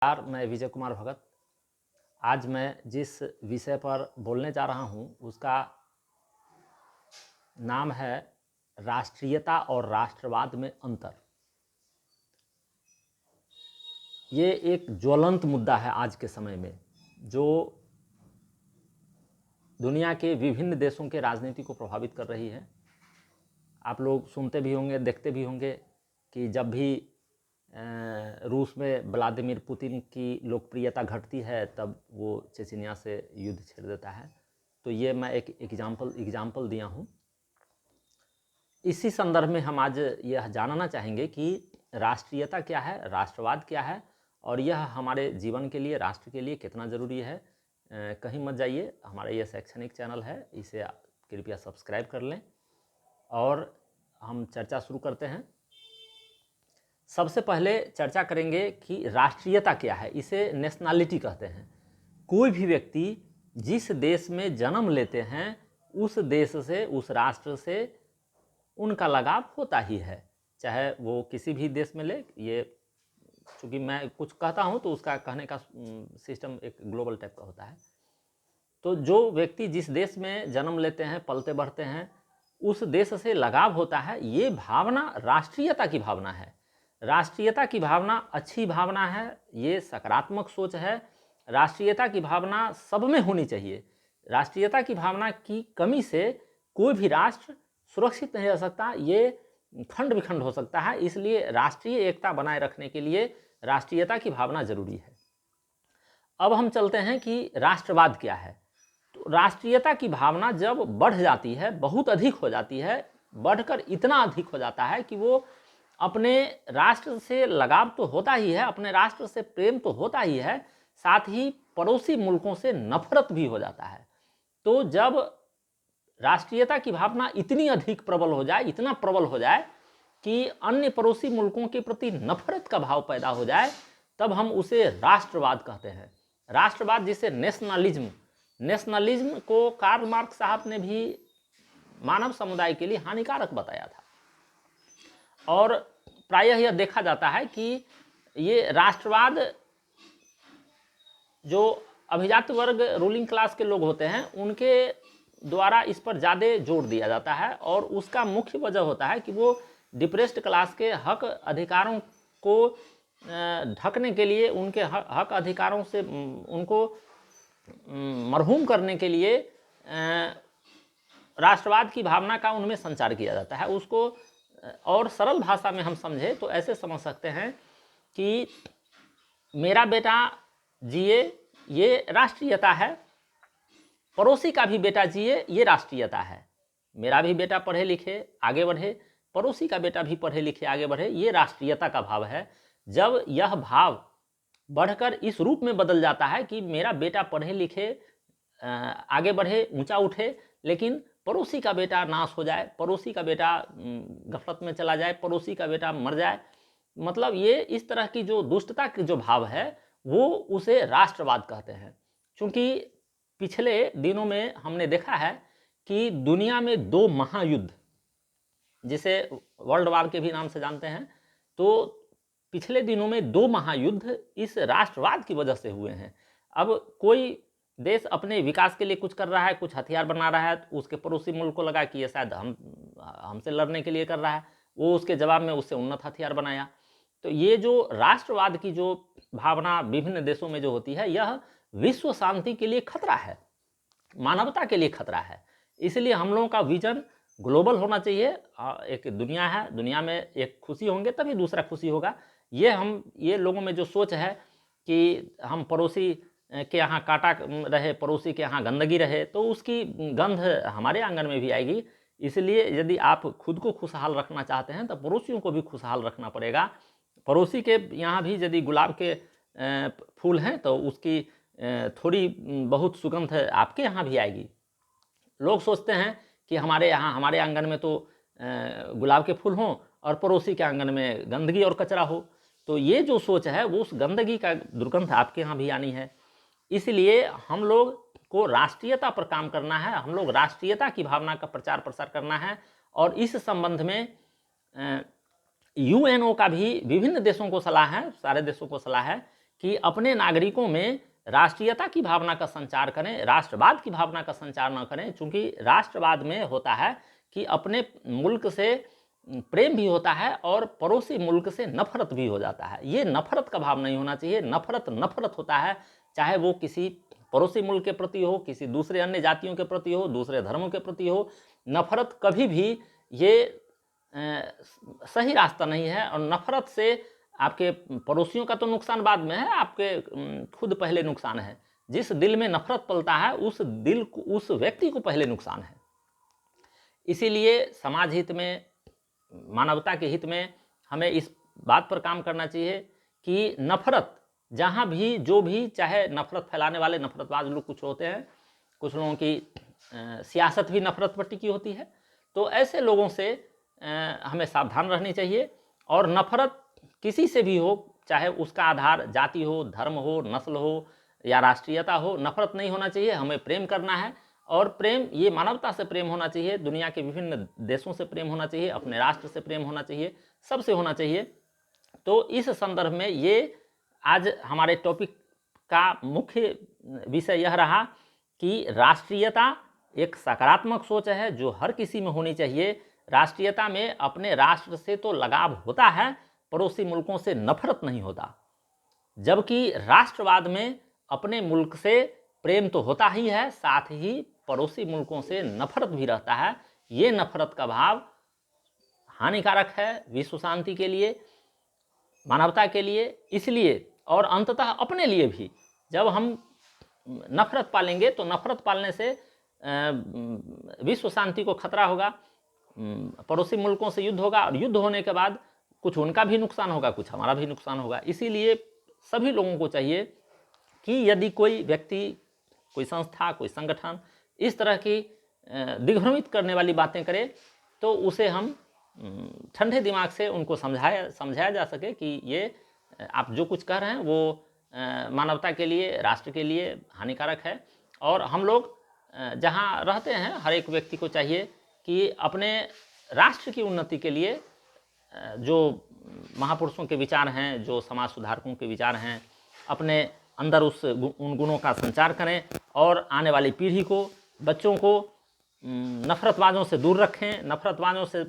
नमस्कार, मैं विजय कुमार भगत। आज मैं जिस विषय पर बोलने जा रहा हूं उसका नाम है राष्ट्रीयता और राष्ट्रवाद में अंतर। ये एक ज्वलंत मुद्दा है आज के समय में, जो दुनिया के विभिन्न देशों के राजनीति को प्रभावित कर रही है। आप लोग सुनते भी होंगे, देखते भी होंगे कि जब भी रूस में व्लादिमीर पुतिन की लोकप्रियता घटती है तब वो चेचनिया से युद्ध छेड़ देता है। तो ये मैं एक एग्जाम्पल दिया हूँ। इसी संदर्भ में हम आज यह जानना चाहेंगे कि राष्ट्रीयता क्या है, राष्ट्रवाद क्या है और यह हमारे जीवन के लिए, राष्ट्र के लिए कितना ज़रूरी है। कहीं मत जाइए, हमारा यह शैक्षणिक चैनल है, इसे कृपया सब्सक्राइब कर लें और हम चर्चा शुरू करते हैं। सबसे पहले चर्चा करेंगे कि राष्ट्रीयता क्या है। इसे नेशनलिटी कहते हैं। कोई भी व्यक्ति जिस देश में जन्म लेते हैं उस देश से, उस राष्ट्र से उनका लगाव होता ही है, चाहे वो किसी भी देश में ले। ये चूँकि मैं कुछ कहता हूँ तो उसका कहने का सिस्टम एक ग्लोबल टाइप का होता है। तो जो व्यक्ति जिस देश में जन्म लेते हैं, पलते बढ़ते हैं, उस देश से लगाव होता है। ये भावना राष्ट्रीयता की भावना है। राष्ट्रीयता की भावना अच्छी भावना है, ये सकारात्मक सोच है। राष्ट्रीयता की भावना सब में होनी चाहिए। राष्ट्रीयता की भावना की कमी से कोई भी राष्ट्र सुरक्षित नहीं रह सकता, ये खंड विखंड हो सकता है। इसलिए राष्ट्रीय एकता बनाए रखने के लिए राष्ट्रीयता की भावना जरूरी है। अब हम चलते हैं कि राष्ट्रवाद क्या है। तो राष्ट्रीयता की भावना जब बढ़ जाती है, बहुत अधिक हो जाती है, बढ़कर इतना अधिक हो जाता है कि वो अपने राष्ट्र से लगाव तो होता ही है, अपने राष्ट्र से प्रेम तो होता ही है, साथ ही पड़ोसी मुल्कों से नफरत भी हो जाता है। तो जब राष्ट्रीयता की भावना इतनी अधिक प्रबल हो जाए, इतना प्रबल हो जाए कि अन्य पड़ोसी मुल्कों के प्रति नफरत का भाव पैदा हो जाए, तब हम उसे राष्ट्रवाद कहते हैं। राष्ट्रवाद जिसे नेशनलिज्म को कार्ल मार्क्स साहब ने भी मानव समुदाय के लिए हानिकारक बताया था। और प्रायः यह देखा जाता है कि ये राष्ट्रवाद जो अभिजात वर्ग, रूलिंग क्लास के लोग होते हैं, उनके द्वारा इस पर ज़्यादा जोर दिया जाता है। और उसका मुख्य वजह होता है कि वो डिप्रेस्ड क्लास के हक अधिकारों को ढकने के लिए, उनके हक अधिकारों से उनको मरहूम करने के लिए राष्ट्रवाद की भावना का उनमें संचार किया जाता है। उसको और सरल भाषा में हम समझे तो ऐसे समझ सकते हैं कि मेरा बेटा जिए, ये राष्ट्रीयता है। पड़ोसी का भी बेटा जिए, ये राष्ट्रीयता है। मेरा भी बेटा पढ़े लिखे आगे बढ़े, पड़ोसी का बेटा भी पढ़े लिखे आगे बढ़े, ये राष्ट्रीयता का भाव है। जब यह भाव बढ़कर इस रूप में बदल जाता है कि मेरा बेटा पढ़े लिखे आगे बढ़े, ऊंचा उठे, लेकिन पड़ोसी का बेटा नाश हो जाए, पड़ोसी का बेटा गफलत में चला जाए, पड़ोसी का बेटा मर जाए, मतलब ये इस तरह की जो दुष्टता की जो भाव है वो उसे राष्ट्रवाद कहते हैं। क्योंकि पिछले दिनों में हमने देखा है कि दुनिया में 2 महायुद्ध, जिसे वर्ल्ड वार के भी नाम से जानते हैं, तो पिछले दिनों में 2 महायुद्ध इस राष्ट्रवाद की वजह से हुए हैं। अब कोई देश अपने विकास के लिए कुछ कर रहा है, कुछ हथियार बना रहा है, तो उसके पड़ोसी मुल्क को लगा कि ये शायद हमसे लड़ने के लिए कर रहा है, वो उसके जवाब में उससे उन्नत हथियार बनाया। तो ये जो राष्ट्रवाद की जो भावना विभिन्न देशों में जो होती है, यह विश्व शांति के लिए खतरा है, मानवता के लिए खतरा है। इसलिए हम लोगों का विजन ग्लोबल होना चाहिए। एक दुनिया है, दुनिया में एक खुशी होंगे तभी दूसरा खुशी होगा। ये लोगों में जो सोच है कि हम पड़ोसी के यहाँ कांटा रहे, पड़ोसी के यहाँ गंदगी रहे, तो उसकी गंध हमारे आंगन में भी आएगी। इसलिए यदि आप खुद को खुशहाल रखना चाहते हैं तो पड़ोसियों को भी खुशहाल रखना पड़ेगा। पड़ोसी के यहाँ भी यदि गुलाब के फूल हैं तो उसकी थोड़ी बहुत सुगंध आपके यहाँ भी आएगी। लोग सोचते हैं कि हमारे यहाँ, हमारे आंगन में तो गुलाब के फूल हों और पड़ोसी के आंगन में गंदगी और कचरा हो, तो ये जो सोच है वो उस गंदगी का दुर्गंध आपके यहाँ भी आनी है। इसलिए हम लोग को राष्ट्रीयता पर काम करना है, हम लोग राष्ट्रीयता की भावना का प्रचार प्रसार करना है। और इस संबंध में यूएनओ का भी विभिन्न देशों को सलाह है, सारे देशों को सलाह है कि अपने नागरिकों में राष्ट्रीयता की भावना का संचार करें, राष्ट्रवाद की भावना का संचार न करें। चूंकि राष्ट्रवाद में होता है कि अपने मुल्क से प्रेम भी होता है और पड़ोसी मुल्क से नफरत भी हो जाता है। ये नफरत का भाव नहीं होना चाहिए। नफरत होता है, चाहे वो किसी पड़ोसी मुल्क के प्रति हो, किसी दूसरे अन्य जातियों के प्रति हो, दूसरे धर्मों के प्रति हो। नफरत कभी भी ये सही रास्ता नहीं है। और नफरत से आपके पड़ोसियों का तो नुकसान बाद में है, आपके खुद पहले नुकसान है। जिस दिल में नफरत पलता है उस दिल को, उस व्यक्ति को पहले नुकसान है। इसीलिए समाज हित में, मानवता के हित में हमें इस बात पर काम करना चाहिए कि नफरत जहाँ भी, जो भी, चाहे नफरत फैलाने वाले नफरतबाज लोग कुछ होते हैं, कुछ लोगों की सियासत भी नफरत पर टिकी होती है, तो ऐसे लोगों से हमें सावधान रहनी चाहिए। और नफरत किसी से भी हो, चाहे उसका आधार जाति हो, धर्म हो, नस्ल हो या राष्ट्रीयता हो, नफरत नहीं होना चाहिए। हमें प्रेम करना है, और प्रेम ये मानवता से प्रेम होना चाहिए, दुनिया के विभिन्न देशों से प्रेम होना चाहिए, अपने राष्ट्र से प्रेम होना चाहिए, सबसे होना चाहिए। तो इस संदर्भ में ये आज हमारे टॉपिक का मुख्य विषय यह रहा कि राष्ट्रीयता एक सकारात्मक सोच है जो हर किसी में होनी चाहिए। राष्ट्रीयता में अपने राष्ट्र से तो लगाव होता है, पड़ोसी मुल्कों से नफरत नहीं होता। जबकि राष्ट्रवाद में अपने मुल्क से प्रेम तो होता ही है, साथ ही पड़ोसी मुल्कों से नफरत भी रहता है। ये नफरत का भाव हानिकारक है विश्व शांति के लिए, मानवता के लिए, इसलिए और अंततः अपने लिए भी। जब हम नफरत पालेंगे तो नफरत पालने से विश्व शांति को खतरा होगा, पड़ोसी मुल्कों से युद्ध होगा, और युद्ध होने के बाद कुछ उनका भी नुकसान होगा, कुछ हमारा भी नुकसान होगा। इसीलिए सभी लोगों को चाहिए कि यदि कोई व्यक्ति, कोई संस्था, कोई संगठन इस तरह की दिग्भ्रमित करने वाली बातें करे तो उसे हम ठंडे दिमाग से उनको समझाया जा सके कि ये आप जो कुछ कह रहे हैं वो मानवता के लिए, राष्ट्र के लिए हानिकारक है। और हम लोग जहाँ रहते हैं, हर एक व्यक्ति को चाहिए कि अपने राष्ट्र की उन्नति के लिए जो महापुरुषों के विचार हैं, जो समाज सुधारकों के विचार हैं, अपने अंदर उन गुणों का संचार करें और आने वाली पीढ़ी को, बच्चों को नफरतबाजों से दूर रखें, नफरतबाजों से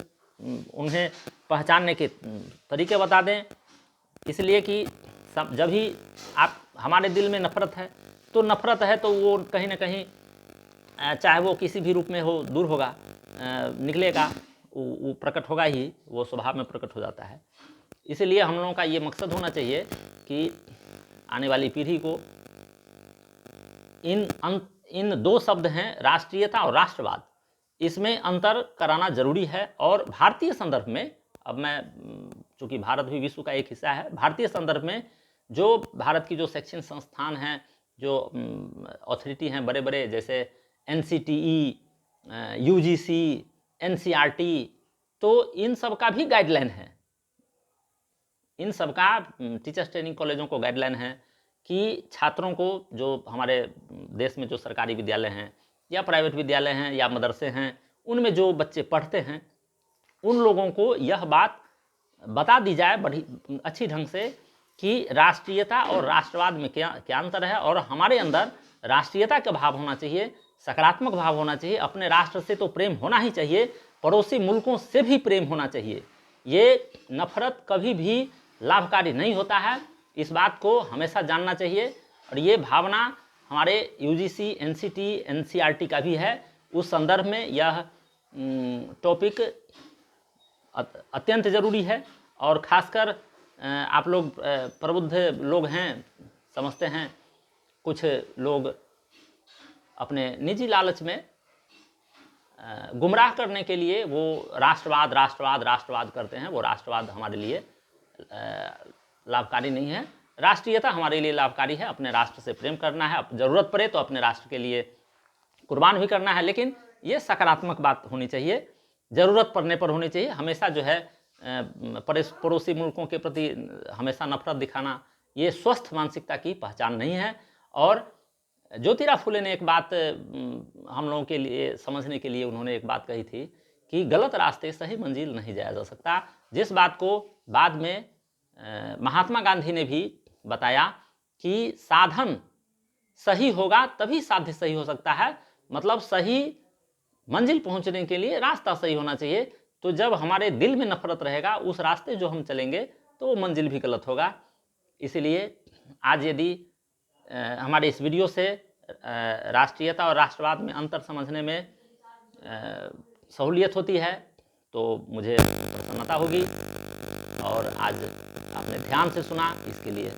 उन्हें पहचानने के तरीके बता दें। इसलिए कि जब भी हमारे दिल में नफरत है तो वो कहीं ना कहीं, चाहे वो किसी भी रूप में हो, दूर होगा, निकलेगा, वो प्रकट होगा ही, वो स्वभाव में प्रकट हो जाता है। इसलिए हम लोगों का ये मकसद होना चाहिए कि आने वाली पीढ़ी को इन दो शब्द हैं, राष्ट्रीयता और राष्ट्रवाद, इसमें अंतर कराना जरूरी है। और भारतीय संदर्भ में, अब मैं, चूँकि भारत भी विश्व का एक हिस्सा है, भारतीय संदर्भ में जो भारत की जो शैक्षणिक संस्थान हैं, जो अथॉरिटी हैं बड़े बड़े, जैसे NCTE, UGC, NCERT, तो इन सब का भी गाइडलाइन है, इन सब का टीचर्स ट्रेनिंग कॉलेजों को गाइडलाइन है कि छात्रों को, जो हमारे देश में जो सरकारी विद्यालय हैं या प्राइवेट विद्यालय हैं या मदरसे हैं, उनमें जो बच्चे पढ़ते हैं, उन लोगों को यह बात बता दी जाए बड़ी अच्छी ढंग से कि राष्ट्रीयता और राष्ट्रवाद में क्या अंतर है। और हमारे अंदर राष्ट्रीयता का भाव होना चाहिए, सकारात्मक भाव होना चाहिए। अपने राष्ट्र से तो प्रेम होना ही चाहिए, पड़ोसी मुल्कों से भी प्रेम होना चाहिए। ये नफरत कभी भी लाभकारी नहीं होता है, इस बात को हमेशा जानना चाहिए। और ये भावना हमारे UGC, NCT, NCERT का भी है। उस संदर्भ में यह टॉपिक अत्यंत ज़रूरी है। और ख़ासकर आप लोग प्रबुद्ध लोग हैं, समझते हैं, कुछ लोग अपने निजी लालच में गुमराह करने के लिए वो राष्ट्रवाद करते हैं। वो राष्ट्रवाद हमारे लिए लाभकारी नहीं है। राष्ट्रीयता हमारे लिए लाभकारी है। अपने राष्ट्र से प्रेम करना है, ज़रूरत पड़े तो अपने राष्ट्र के लिए कुर्बान भी करना है, लेकिन ये सकारात्मक बात होनी चाहिए, ज़रूरत पड़ने पर होनी चाहिए। हमेशा जो है पड़ोसी मुल्कों के प्रति हमेशा नफरत दिखाना, ये स्वस्थ मानसिकता की पहचान नहीं है। और ज्योतिराव फुले ने एक बात हम लोगों के लिए समझने के लिए, उन्होंने एक बात कही थी कि गलत रास्ते सही मंजिल नहीं जाया जा सकता, जिस बात को बाद में महात्मा गांधी ने भी बताया कि साधन सही होगा तभी साध्य सही हो सकता है, मतलब सही मंजिल पहुंचने के लिए रास्ता सही होना चाहिए। तो जब हमारे दिल में नफरत रहेगा, उस रास्ते जो हम चलेंगे तो वो मंजिल भी गलत होगा। इसीलिए आज यदि हमारे इस वीडियो से राष्ट्रीयता और राष्ट्रवाद में अंतर समझने में सहूलियत होती है तो मुझे प्रसन्नता होगी। और आज आपने ध्यान से सुना, इसके लिए